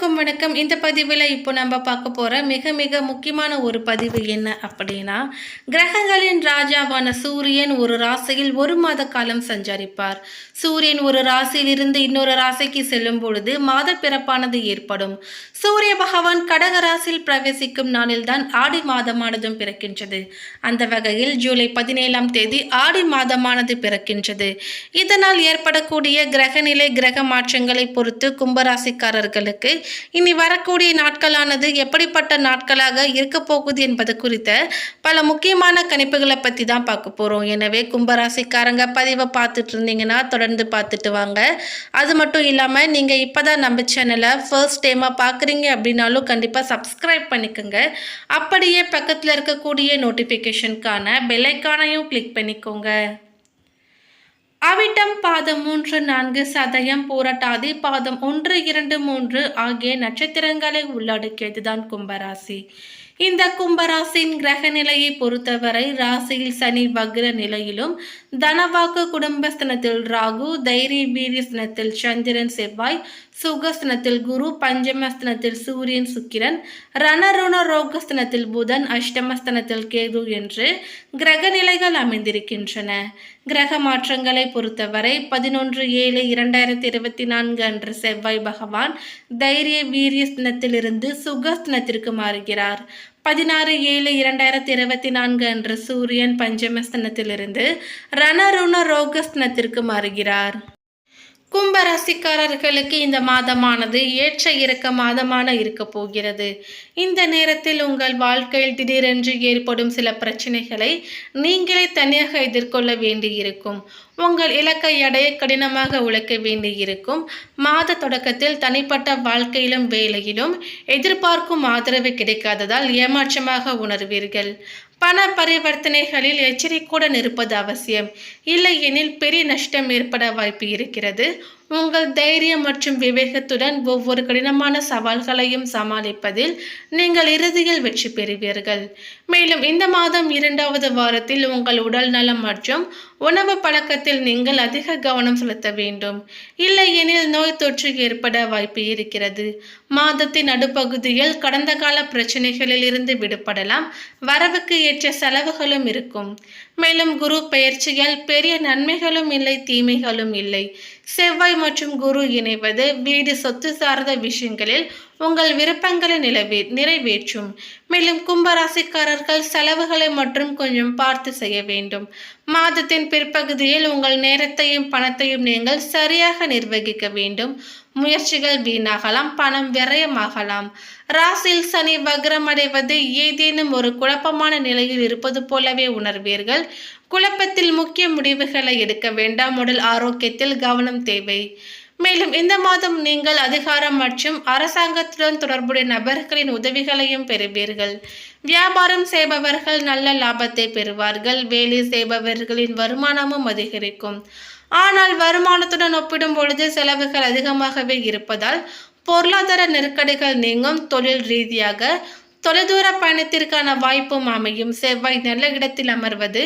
அனைவருக்கும் வணக்கம். இந்த பதிவில் இப்போ நம்ம பார்க்க போகிற மிக மிக முக்கியமான ஒரு பதிவு என்ன அப்படின்னா, கிரகங்களின் ராஜாவான சூரியன் ஒரு ராசியில் ஒரு மாத காலம் சஞ்சரிப்பார். சூரியன் ஒரு ராசியில் இருந்து இன்னொரு ராசிக்கு செல்லும் பொழுது மாத பிறப்பானது ஏற்படும். சூரிய பகவான் கடக ராசியில் பிரவேசிக்கும் நாளில்தான் ஆடி மாதமானதும் பிறக்கின்றது. அந்த வகையில் ஜூலை 17ஆம் தேதி ஆடி மாதமானது பிறக்கின்றது. இதனால் ஏற்படக்கூடிய கிரகநிலை கிரக மாற்றங்களை பொறுத்து கும்பராசிக்காரர்களுக்கு இனி வரக்கூடிய நாட்களானது எப்படிப்பட்ட நாட்களாக இருக்க போகுது என்பது குறித்த பல முக்கியமான கணிப்புகளை பற்றி தான் பார்க்க போகிறோம். எனவே கும்பராசிக்காரங்க பதிவை பார்த்துட்டு இருந்தீங்கன்னா தொடர்ந்து பார்த்துட்டு வாங்க. அது மட்டும் இல்லாமல் நீங்கள் இப்போ தான் நம்ம சேனலை ஃபர்ஸ்ட் டைமாக பார்க்குறீங்க அப்படின்னாலும் கண்டிப்பாக சப்ஸ்கிரைப் பண்ணிக்கோங்க. அப்படியே பக்கத்தில் இருக்கக்கூடிய நோட்டிஃபிகேஷனுக்கான பெல்லைக்கானையும் கிளிக் பண்ணிக்கோங்க. அவிட்டம் பாதம் 3, 4, சதயம், பூரட்டாதி பாதம் 1, 2, 3 ஆகிய நட்சத்திரங்களை உள்ளடக்கியதுதான் கும்பராசி. இந்த கும்பராசியின் கிரக நிலையை பொறுத்தவரை ராசியில் சனி வக்ர நிலையிலும், தனவாக்கு குடும்பஸ்தனத்தில் ராகு, தைரிய வீரியஸ்தனத்தில் சந்திரன் செவ்வாய், சுகஸ்தனத்தில் குரு, பஞ்சமஸ்தனத்தில் சூரியன் சுக்கிரன், ரணருண ரோகஸ்தனத்தில் புதன், அஷ்டமஸ்தனத்தில் கேது என்று கிரக நிலைகள் அமைந்திருக்கின்றன. கிரக மாற்றங்களை பொறுத்தவரை 11/7/2024 அன்று செவ்வாய் பகவான் தைரிய வீரியஸ்தனத்திலிருந்து சுகஸ்தனத்திற்கு மாறுகிறார். 16/7/2024 அன்று சூரியன் பஞ்சமஸ்தனத்திலிருந்து ரணருண ரோகஸ்தனத்திற்கு மாறுகிறார். கும்பராசிக்காரர்களுக்கு இந்த மாதமானது ஏற்ற இறக்க மாதமான இருக்க போகிறது. இந்த நேரத்தில் உங்கள் வாழ்க்கையில் திடீரென்று ஏற்படும் சில பிரச்சனைகளை நீங்களே தனியாக எதிர்கொள்ள வேண்டியிருக்கும். உங்கள் இலக்கை அடைய கடினமாக உழைக்க வேண்டியிருக்கும். மாத தொடக்கத்தில் தனிப்பட்ட வாழ்க்கையிலும் வேலையிலும் எதிர்பார்க்கும் ஆதரவு கிடைக்காததால் ஏமாற்றமாக உணர்வீர்கள். பண பரிவர்த்தனைகளில் எச்சரிக்கையுடன் இருப்பது அவசியம். இல்லையெனில் பெரிய நஷ்டம் ஏற்பட வாய்ப்பு இருக்கிறது. உங்கள் தைரியம் மற்றும் விவேகத்துடன் ஒவ்வொரு கடினமான சவால்களையும் சமாளிப்பதில் நீங்கள் இறுதியில் வெற்றி பெறுவீர்கள். மேலும் இந்த மாதம் 2வது வாரத்தில் உங்கள் உடல் நலம் மற்றும் உணவு பழக்கத்தில் நீங்கள் அதிக கவனம் செலுத்த வேண்டும். இல்லையெனில் நோய் தொற்று ஏற்பட வாய்ப்பு இருக்கிறது. மாதத்தின் நடுப்பகுதியில் கடந்த கால பிரச்சனைகளில் இருந்து விடுபடலாம். வரவுக்கு ஏற்ற செலவுகளும் இருக்கும். மேலும் குரு பெயர்ச்சியால் பெரிய நன்மைகளும் இல்லை, தீமைகளும் இல்லை. செவ்வாய் மற்றும் குரு இணைவது வீடு சொத்து சார்ந்த விஷயங்களில் உங்கள் விருப்பங்களை நிறைவேற்றும். மேலும் கும்பராசிக்காரர்கள் செலவுகளை மற்றும் கொஞ்சம் பார்த்து செய்ய வேண்டும். மாதத்தின் பிற்பகுதியில் உங்கள் நேரத்தையும் பணத்தையும் நீங்கள் சரியாக நிர்வகிக்க வேண்டும். முயற்சிகள் வீணாகலாம், பணம் விரயமாகலாம். ராசியில் சனி வக்ரம் அடைவது ஏதேனும் ஒரு குழப்பமான நிலையில் இருப்பது போலவே உணர்வீர்கள். குழப்பத்தில் முக்கிய முடிவுகளை எடுக்க வேண்டாம். உடல் ஆரோக்கியத்தில் கவனம் தேவை. மேலும் இந்த மாதம் நீங்கள் அதிகாரம் மற்றும் அரசாங்கத்துடன் தொடர்புடைய நபர்களின் உதவிகளையும் பெறுவீர்கள். வியாபாரம் செய்பவர்கள் நல்ல லாபத்தை பெறுவார்கள். வேலை செய்பவர்களின் வருமானமும் அதிகரிக்கும். ஆனால் வருமானத்துடன் ஒப்பிடும் பொழுது செலவுகள் அதிகமாகவே இருப்பதால் பொருளாதார நெருக்கடிகள் நீங்கும். தொழில் ரீதியாக தொலைதூர பயணத்திற்கான வாய்ப்பும் அமையும். செவ்வாய் நல்ல இடத்தில் அமர்வது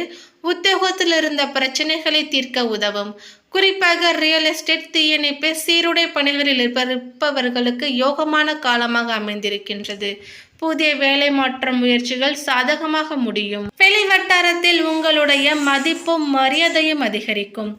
உத்தியோகத்தில் இருந்த பிரச்சனைகளை தீர்க்க உதவும். குறிப்பாக ரியல் எஸ்டேட், தீயணைப்பு, சீருடை பணிகளில் இருப்பவர்களுக்கு யோகமான காலமாக அமைந்திருக்கின்றது. புதிய வேலை மாற்ற முயற்சிகள் சாதகமாக முடியும். வெளி வட்டாரத்தில் உங்களுடைய மதிப்பும் மரியாதையும் அதிகரிக்கும்.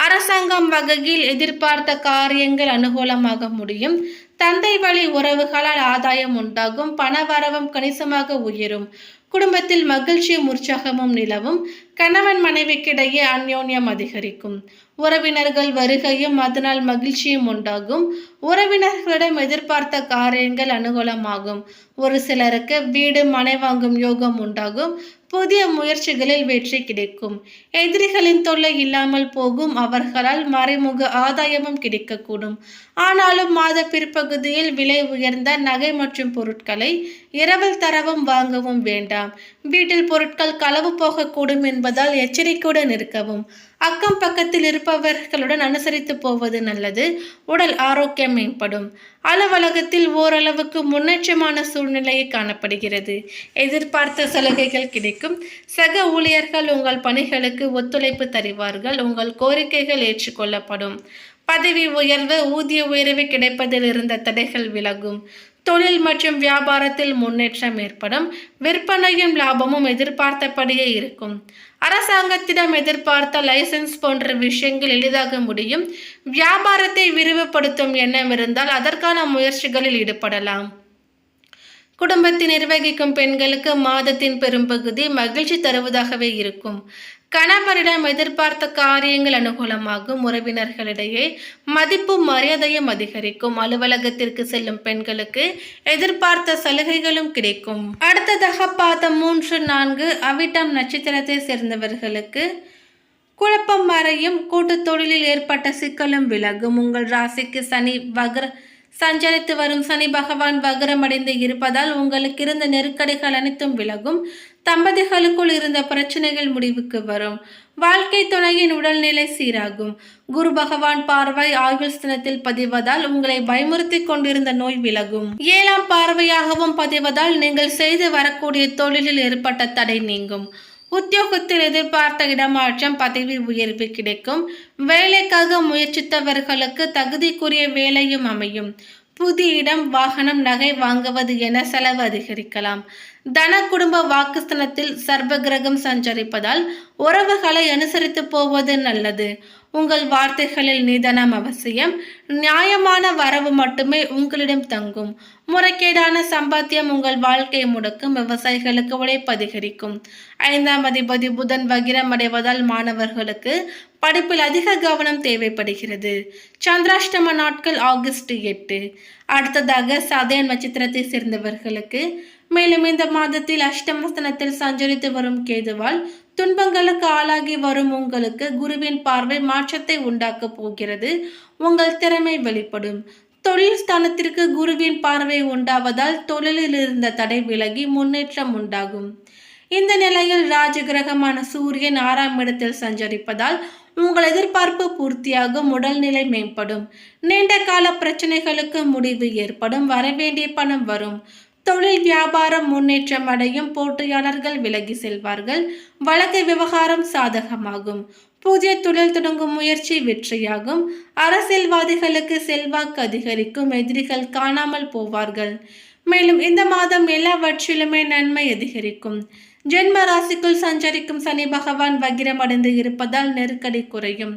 அரசாங்கம் வகையில் எதிர்பார்த்த காரியங்கள் அனுகூலமாக முடியும். தந்தை வழி உறவுகளால் ஆதாயம் உண்டாகும். பண வரவும் கணிசமாக உயரும். குடும்பத்தில் மகிழ்ச்சியும் உற்சாகமும் நிலவும். கணவன் மனைவிக்கிடையே அந்யோன்யம் அதிகரிக்கும். உறவினர்கள் வருகையும் அதனால் மகிழ்ச்சியும் உண்டாகும். உறவினர்களிடம் எதிர்பார்த்த காரியங்கள் அனுகூலமாகும். ஒரு சிலருக்கு வீடு மனை வாங்கும் யோகம் உண்டாகும். புதிய முயற்சிகளில் வெற்றி கிடைக்கும். எதிரிகளின் தொல்லை இல்லாமல் போகும். அவர்களால் மறைமுக ஆதாயமும் கிடைக்கக்கூடும். ஆனாலும் மாத பிற்பகுதியில் விலை உயர்ந்த நகை மற்றும் பொருட்களை இரவல் தரவும் வாங்கவும் வேண்டாம். வீட்டில் பொருட்கள் களவு போகக்கூடும் என்பதால் எச்சரிக்கையுடன் இருக்கவும். அக்கம் பக்கத்தில் இருப்பவர்களுடன் அனுசரித்து போவது நல்லது. உடல் ஆரோக்கியம் மேம்படும். அலுவலகத்தில் ஓரளவுக்கு முன்னேற்றமான சூழ்நிலையை காணப்படுகிறது. எதிர்பார்த்த சலுகைகள் கிடைக்கும். சக ஊழியர்கள் உங்கள் பணிகளுக்கு ஒத்துழைப்பு தருவார்கள். உங்கள் கோரிக்கைகள் ஏற்றுக்கொள்ளப்படும். பதவி உயர்வு, ஊதிய உயர்வு கிடைப்பதில் இருந்த தடைகள் விலகும். தொழில் மற்றும் வியாபாரத்தில் முன்னேற்றம் ஏற்படும். விற்பனையும் லாபமும் எதிர்பார்த்தபடியே இருக்கும். அரசாங்கத்திடம் எதிர்பார்த்த லைசன்ஸ் போன்ற விஷயங்கள் எளிதாக முடியும். வியாபாரத்தை விரிவுபடுத்தும் எண்ணம் இருந்தால் அதற்கான முயற்சிகளில் ஈடுபடலாம். குடும்பத்தை நிர்வகிக்கும் பெண்களுக்கு மாதத்தின் பெரும்பகுதி மகிழ்ச்சி தருவதாகவே இருக்கும். கணவரிடம் எதிர்பார்த்த காரியங்கள் அனுகூலமாகும். உறவினர்களிடையே மதிப்பும் மரியாதையும் அதிகரிக்கும். அலுவலகத்திற்கு செல்லும் பெண்களுக்கு எதிர்பார்த்த சலுகைகளும் கிடைக்கும். அடுத்ததாக பாதம் 3, 4 அவிட்டம் நட்சத்திரத்தை சேர்ந்தவர்களுக்கு குழப்பம் மறையும். கூட்டு தொழிலில் ஏற்பட்ட சிக்கலும் விலகும். உங்கள் ராசிக்கு சனி சஞ்சரித்து வரும் சனி பகவான் வக்ரமடைந்து இருப்பதால் உங்களுக்கு இருந்த நெருக்கடிகள் அனைத்தும் விலகும். தம்பதிகளுக்குள் இருந்த பிரச்சனைகள் முடிவுக்கு வரும். வாழ்க்கை துணையின் உடல்நிலை சீராகும். குரு பகவான் பார்வை ஆயுள் ஸ்தானத்தில் பதிவதால் உங்களை பயமுறுத்தி கொண்டிருந்த நோய் விலகும். 7ஆம் பார்வையாகவும் பதிவதால் நீங்கள் செய்து வரக்கூடிய தொழிலில் ஏற்பட்ட தடை நீங்கும். உத்தியோகத்தில் எதிர்பார்த்த இடமாற்றம், பதவி உயர்வு கிடைக்கும். வேலைக்காக முயற்சித்தவர்களுக்கு தகுதிக்குரிய வேலையும் அமையும். புதிய இடம், வாகனம், நகை வாங்குவது என செலவு அதிகரிக்கலாம். தன குடும்ப வாக்குஸ்தானத்தில் சர்வ கிரகம் சஞ்சரிப்பதால் உறவுகளை அனுசரித்து போவது நல்லது. உங்கள் வார்த்தைகளில் நிதானம் அவசியம். நியாயமான வரவு மட்டுமே உங்களிடம் தங்கும். முறைகேடான சம்பாத்தியம் உங்கள் வாழ்க்கையை முடக்கும். விவசாயிகளுக்கு உழைப்பு அதிகரிக்கும். 5ஆம் அதிபதி புதன் வக்ரம் அடைவதால் மாணவர்களுக்கு படிப்பில் அதிக கவனம் தேவைப்படுகிறது. சந்திராஷ்டம நாட்கள் ஆகஸ்ட் 8. அடுத்ததாக சதயம் நட்சத்திரத்தை சேர்ந்தவர்களுக்கு மேலும் இந்த மாதத்தில் அஷ்டமஸ்தானத்தில் சஞ்சரித்து வரும் கேதுவால் துன்பங்களுக்கு ஆளாகி வரும் உங்களுக்கு குருவின் பார்வை மாற்றத்தை உண்டாக்க போகிறது. உங்கள் திறமை வெளிப்படும். தொழில் ஸ்தானத்திற்கு குருவின் பார்வை உண்டாவதால் தொழிலில் இருந்த தடை விலகி முன்னேற்றம் உண்டாகும். இந்த நிலையில் ராஜகிரகமான சூரியன் 6ஆம் இடத்தில் சஞ்சரிப்பதால் உங்கள் எதிர்பார்ப்பு பூர்த்தியாகும். உடல்நிலை மேம்படும். நீண்ட கால பிரச்சனைகளுக்கு முடிவு ஏற்படும். வரவேண்டிய பணம் வரும். தொழில் வியாபாரம் முன்னேற்றம் அடையும். போட்டியாளர்கள் விலகி செல்வார்கள். வழக்கு விவகாரம் சாதகமாகும். புதிய தொழில் தொடங்கும் முயற்சி வெற்றியாகும். அரசியல்வாதிகளுக்கு செல்வாக்கு அதிகரிக்கும். எதிரிகள் காணாமல் போவார்கள். மேலும் இந்த மாதம் எல்லாவற்றிலுமே நன்மை அதிகரிக்கும். ஜென்ம ராசிக்குள் சஞ்சரிக்கும் சனி பகவான் வக்ரம் அடைந்து இருப்பதால் நெருக்கடி குறையும்.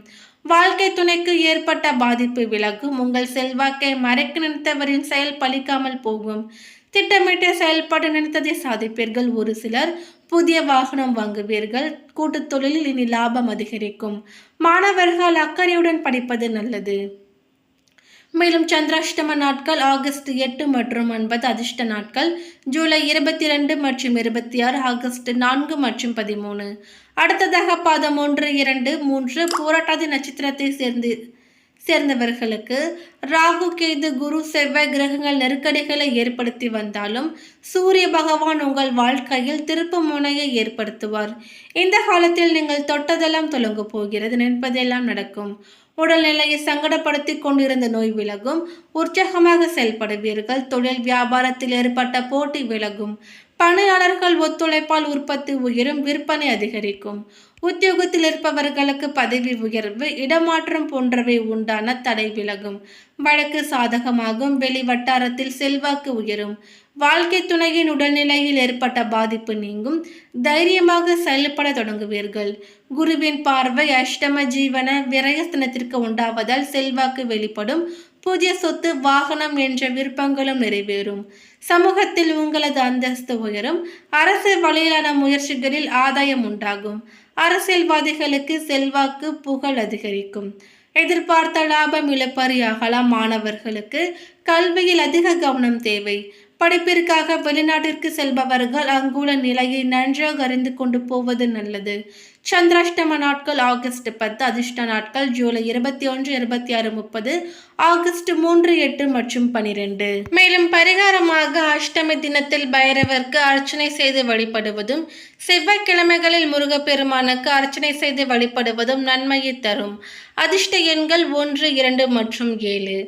வாழ்க்கை துணைக்கு ஏற்பட்ட பாதிப்பு விலகும். உங்கள் செல்வாக்கை மறைக்க நினைத்தவரின் செயல் பலிக்காமல் போகும். திட்டமிட்ட செயல்பாடு நினைத்ததை சாதிப்பீர்கள். ஒரு சிலர் புதிய வாகனம் வாங்குவீர்கள். கூட்டு தொழிலில் இனி லாபம் அதிகரிக்கும். மாணவர்கள் அக்கறையுடன் படிப்பது நல்லது. மேலும் சந்திராஷ்டம நாட்கள் ஆகஸ்ட் 8 மற்றும் 9 அதிர்ஷ்ட நாட்கள் ஜூலை 22 மற்றும் 26, ஆகஸ்ட் 4 மற்றும் 13. அடுத்ததாக பாதம் 1, 2, 3 பூரட்டாதி நட்சத்திரத்தை சேர்ந்தவர்களுக்கு ராகு, கேது, குரு, செவ்வாய் கிரகங்கள் நெருக்கடிகளை ஏற்படுத்தி வந்தாலும் சூரிய பகவான் உங்கள் வாழ்க்கையில் திருப்பு முனையை ஏற்படுத்துவார். இந்த காலத்தில் நீங்கள் தொட்டதெல்லாம் தொடங்க போகிறது. நினைப்பதெல்லாம் நடக்கும். உடல்நிலையை சங்கடப்படுத்தி கொண்டிருந்த நோய் விலகும். உற்சாகமாக செயல்படுவீர்கள். தொழில் வியாபாரத்தில் ஏற்பட்ட போட்டி விலகும். பணியாளர்கள் ஒத்துழைப்பால் உற்பத்தி உயரும். விற்பனை அதிகரிக்கும். உத்தியோகத்தில் இருப்பவர்களுக்கு பதவி உயர்வு, இடமாற்றம் போன்றவை உண்டான தடை விலகும். வழக்கு சாதகமாகும். வெளி வட்டாரத்தில் செல்வாக்கு உயரும். வாழ்க்கை துணையின் உடல்நிலையில் ஏற்பட்ட பாதிப்பு நீங்கும். தைரியமாக செயல்பட தொடங்குவீர்கள். குருவின் பார்வை அஷ்டம ஜீவன விரயஸ்தானத்திற்கு உண்டாவதால் செல்வாக்கு வெளிப்படும். புதிய சொத்து, வாகனம் என்ற விருப்பங்களும் நிறைவேறும். சமூகத்தில் உங்களது அந்தஸ்து உயரும். அரசு வழியிலான முயற்சிகளில் ஆதாயம் உண்டாகும். அரசியல்வாதிகளுக்கு செல்வாக்கு, புகழ் அதிகரிக்கும். எதிர்பார்த்த லாபம் இழப்பறியாகலாம். மாணவர்களுக்கு கல்வியில் அதிக கவனம் தேவை. படிப்பிற்காக வெளிநாட்டிற்கு செல்பவர்கள் அங்குள்ள நிலையை நன்றாக அறிந்து கொண்டு போவது நல்லது. சந்திராஷ்டம நாட்கள் ஆகஸ்ட் 10, அதிர்ஷ்ட நாட்கள் ஜூலை 21, 26, 30, ஆகஸ்ட் 3, 8 மற்றும் 12. மேலும் பரிகாரமாக அஷ்டமி தினத்தில் பைரவருக்கு அர்ச்சனை செய்து வழிபடுவதும், செவ்வாய்க்கிழமைகளில் முருகப்பெருமானுக்கு அர்ச்சனை செய்து வழிபடுவதும் நன்மையை தரும். அதிர்ஷ்ட எண்கள் 1, 2 மற்றும் 7.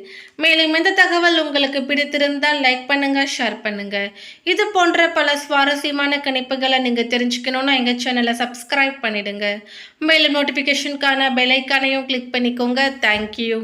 மேலும் இந்த தகவல் உங்களுக்கு பிடித்திருந்தால் லைக் பண்ணுங்க, ஷேர் பண்ணுங்க. இது போன்ற பல சுவாரஸ்யமான கணிப்புகளை நீங்க தெரிஞ்சுக்கணும்னா எங்க சேனலை சப்ஸ்கிரைப் பண்ணிடுங்க. மேலும் நோட்டிபிகேஷனுக்கான பெல் ஐக்கானையும் கிளிக் பண்ணிக்கோங்க. தேங்க்யூ.